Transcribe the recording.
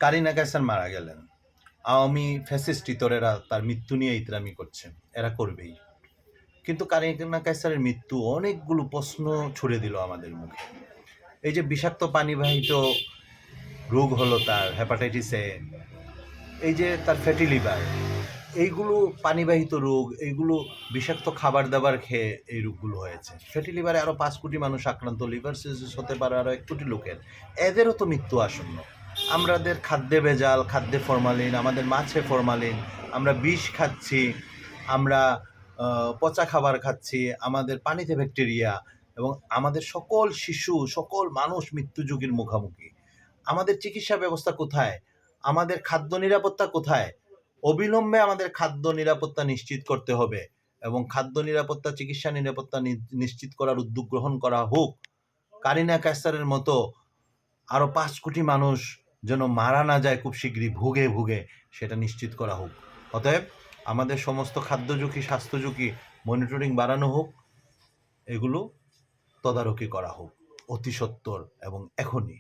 কারিনা কায়সার মারা গেলেন, আওয়ামী ফ্যাসিস্ট ইতরেরা তার মৃত্যু নিয়ে ইতরামি করছে, এরা করবেই। কিন্তু কারিনা কায়সারের মৃত্যু অনেকগুলো প্রশ্ন ছুড়ে দিল আমাদের মুখে। এই যে বিষাক্ত পানিবাহিত রোগ হলো তার, হেপাটাইটিস এ, এই যে তার ফ্যাটি লিভার, এইগুলো পানিবাহিত রোগ, এইগুলো বিষাক্ত খাবার দাবার খেয়ে এই রোগগুলো হয়েছে। ফ্যাটি লিভারে আরও 5 কোটি মানুষ আক্রান্ত, লিভার সিরোসিস হতে পারে আরও 1 কোটি লোকের, এদেরও তো মৃত্যু আসন্ন। আমাদের খাদ্যে ভেজাল, খাদ্যে ফরমালিন, আমাদের মাছে ফরমালিন, আমরা বিষ খাচ্ছি, আমরা পচা খাবার খাচ্ছি, আমাদের পানিতে ব্যাকটেরিয়া, এবং আমাদের সকল শিশু, সকল মানুষ মৃত্যু ঝুঁকির মুখোমুখি। আমাদের চিকিৎসা ব্যবস্থা কোথায়? আমাদের খাদ্য নিরাপত্তা কোথায়? অবিলম্বে আমাদের খাদ্য নিরাপত্তা নিশ্চিত করতে হবে, এবং খাদ্য নিরাপত্তা, চিকিৎসা নিরাপত্তা নিশ্চিত করার উদ্যোগ গ্রহণ করা হোক। কারিনা কায়সারের মতো আরও 5 কোটি মানুষ যেন মারা না যায় খুব শীঘ্রই ভুগে ভুগে, সেটা নিশ্চিত করা হোক। অতএব আমাদের সমস্ত খাদ্য ঝুঁকি, স্বাস্থ্য ঝুঁকি মনিটরিং বাড়ানো হোক, এগুলো তদারকি করা হোক অতি সত্বর এবং এখনই।